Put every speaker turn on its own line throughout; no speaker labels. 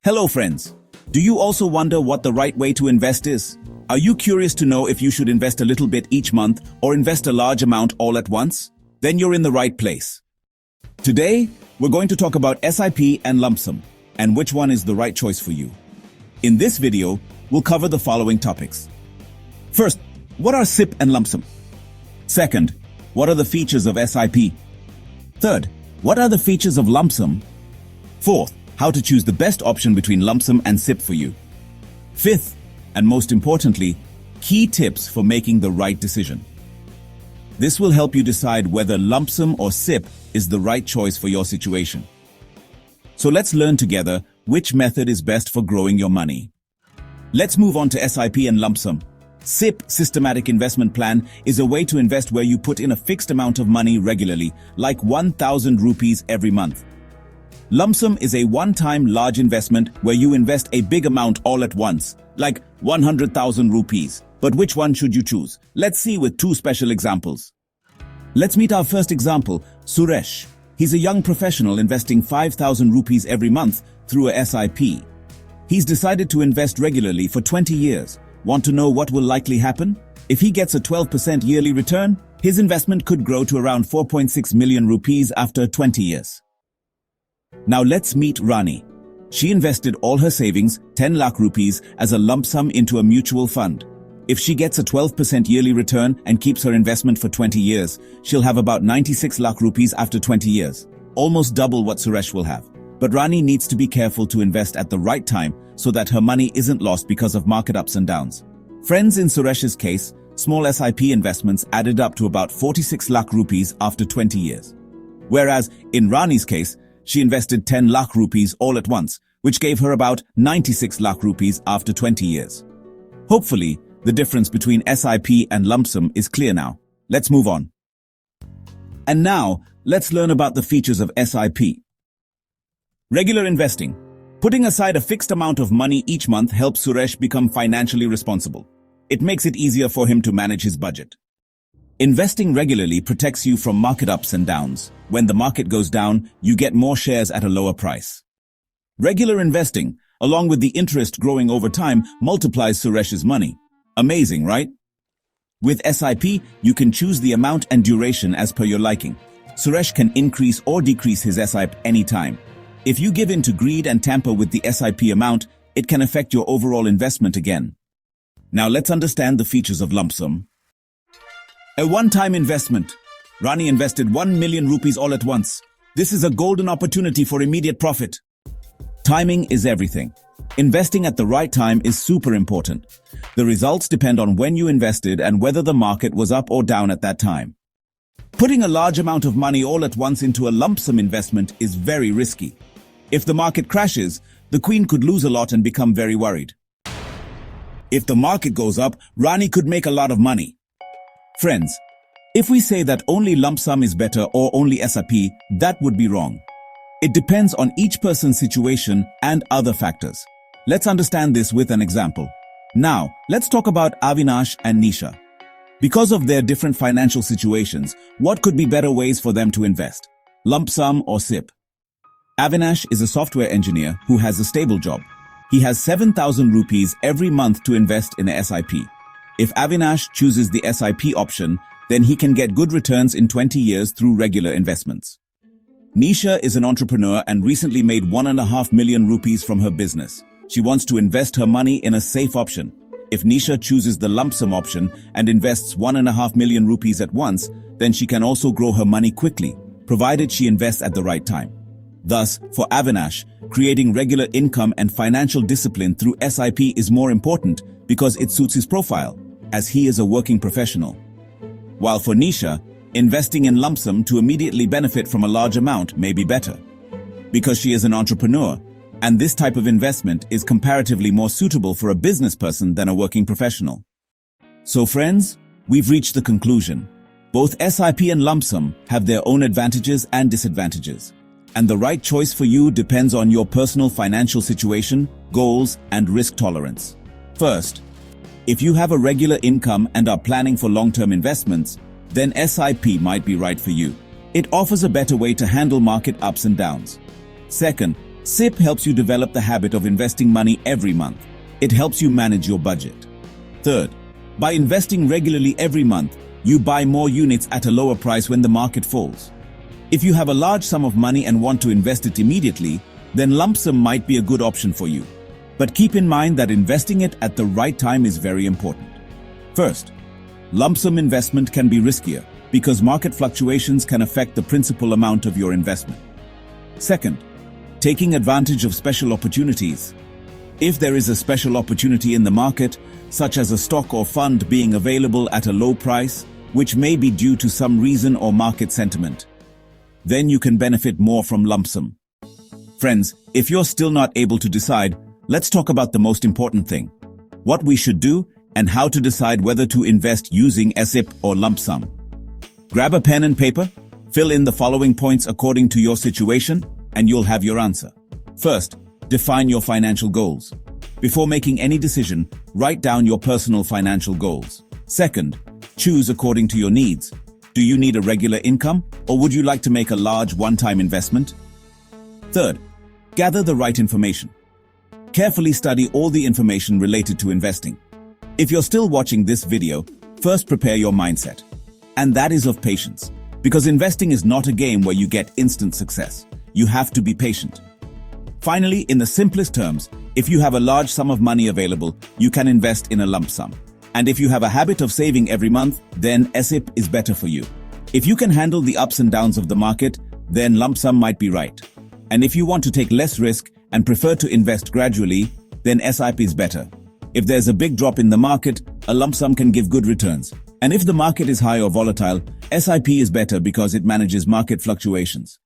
Hello friends. Do you also wonder what the right way to invest is? Are you curious to know if you should invest a little bit each month or invest a large amount all at once? Then you're in the right place. Today, we're going to talk about SIP and lump sum, and which one is the right choice for you. In this video, we'll cover the following topics. First, what are SIP and lump sum? Second, what are the features of SIP? Third, what are the features of lump sum? Fourth, how to choose the best option between lump sum and SIP for you. Fifth, and most importantly, key tips for making the right decision. This will help you decide whether lump sum or SIP is the right choice for your situation. So let's learn together which method is best for growing your money. Let's move on to SIP and lump sum. SIP, Systematic Investment Plan, is a way to invest where you put in a fixed amount of money regularly, like 1,000 rupees every month. Lump sum is a one-time large investment where you invest a big amount all at once, like 100,000 rupees. But which one should you choose? Let's see with two special examples. Let's meet our first example, Suresh. He's a young professional investing 5,000 rupees every month through a SIP. He's decided to invest regularly for 20 years. Want to know what will likely happen? If he gets a 12% yearly return, his investment could grow to around 4.6 million rupees after 20 years. Now let's meet Rani. She invested all her savings, 10 lakh rupees, as a lump sum into a mutual fund. If she gets a 12% yearly return and keeps her investment for 20 years, she'll have about 96 lakh rupees after 20 years, almost double what Suresh will have. But Rani needs to be careful to invest at the right time so that her money isn't lost because of market ups and downs. Friends, in Suresh's case, small SIP investments added up to about 46 lakh rupees after 20 years. Whereas in Rani's case, she invested 10 lakh rupees all at once, which gave her about 96 lakh rupees after 20 years. Hopefully, the difference between SIP and lump sum is clear now. Let's move on. And now, let's learn about the features of SIP. Regular investing. Putting aside a fixed amount of money each month helps Suresh become financially responsible. It makes it easier for him to manage his budget. Investing regularly protects you from market ups and downs. When the market goes down, you get more shares at a lower price. Regular investing, along with the interest growing over time, multiplies Suresh's money. Amazing, right? With SIP, you can choose the amount and duration as per your liking. Suresh can increase or decrease his SIP anytime. If you give in to greed and tamper with the SIP amount, it can affect your overall investment again. Now let's understand the features of lump sum. A one-time investment. Rani invested 1 million rupees all at once. This is a golden opportunity for immediate profit. Timing is everything. Investing at the right time is super important. The results depend on when you invested and whether the market was up or down at that time. Putting a large amount of money all at once into a lump sum investment is very risky. If the market crashes, the queen could lose a lot and become very worried. If the market goes up, Rani could make a lot of money. Friends, if we say that only lump sum is better or only SIP, that would be wrong. It depends on each person's situation and other factors. Let's understand this with an example. Now, let's talk about Avinash and Nisha. Because of their different financial situations, what could be better ways for them to invest? Lump sum or SIP? Avinash is a software engineer who has a stable job. He has 7,000 rupees every month to invest in a SIP. If Avinash chooses the SIP option, then he can get good returns in 20 years through regular investments. Nisha is an entrepreneur and recently made 1.5 million rupees from her business. She wants to invest her money in a safe option. If Nisha chooses the lump sum option and invests 1.5 million rupees at once, then she can also grow her money quickly, provided she invests at the right time. Thus, for Avinash, creating regular income and financial discipline through SIP is more important because it suits his profile, as he is a working professional. While for Nisha, investing in lump sum to immediately benefit from a large amount may be better, because she is an entrepreneur, and this type of investment is comparatively more suitable for a business person than a working professional. So friends, we've reached the conclusion. Both SIP and lump sum have their own advantages and disadvantages, and the right choice for you depends on your personal financial situation, goals, and risk tolerance. First, if you have a regular income and are planning for long-term investments, then SIP might be right for you. It offers a better way to handle market ups and downs. Second, SIP helps you develop the habit of investing money every month. It helps you manage your budget. Third, by investing regularly every month, you buy more units at a lower price when the market falls. If you have a large sum of money and want to invest it immediately, then lump sum might be a good option for you. But keep in mind that investing it at the right time is very important. First, lump sum investment can be riskier because market fluctuations can affect the principal amount of your investment. Second, taking advantage of special opportunities. If there is a special opportunity in the market, such as a stock or fund being available at a low price, which may be due to some reason or market sentiment, then you can benefit more from lump sum. Friends, if you're still not able to decide, let's talk about the most important thing: what we should do and how to decide whether to invest using SIP or lump sum. Grab a pen and paper, fill in the following points according to your situation, and you'll have your answer. First, define your financial goals. Before making any decision, write down your personal financial goals. Second, choose according to your needs. Do you need a regular income, or would you like to make a large one-time investment? Third, gather the right information. Carefully study all the information related to investing. If you're still watching this video, first prepare your mindset. And that is of patience. Because investing is not a game where you get instant success. You have to be patient. Finally, in the simplest terms, if you have a large sum of money available, you can invest in a lump sum. And if you have a habit of saving every month, then SIP is better for you. If you can handle the ups and downs of the market, then lump sum might be right. And if you want to take less risk and prefer to invest gradually, then SIP is better. If there's a big drop in the market, a lump sum can give good returns. And if the market is high or volatile, SIP is better because it manages market fluctuations.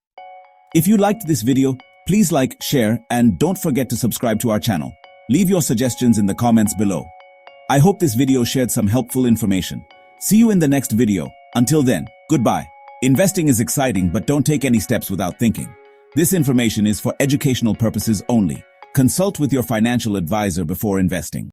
If you liked this video, please like, share, and don't forget to subscribe to our channel. Leave your suggestions in the comments below. I hope this video shared some helpful information. See you in the next video. Until then, goodbye. Investing is exciting, but don't take any steps without thinking. This information is for educational purposes only. Consult with your financial advisor before investing.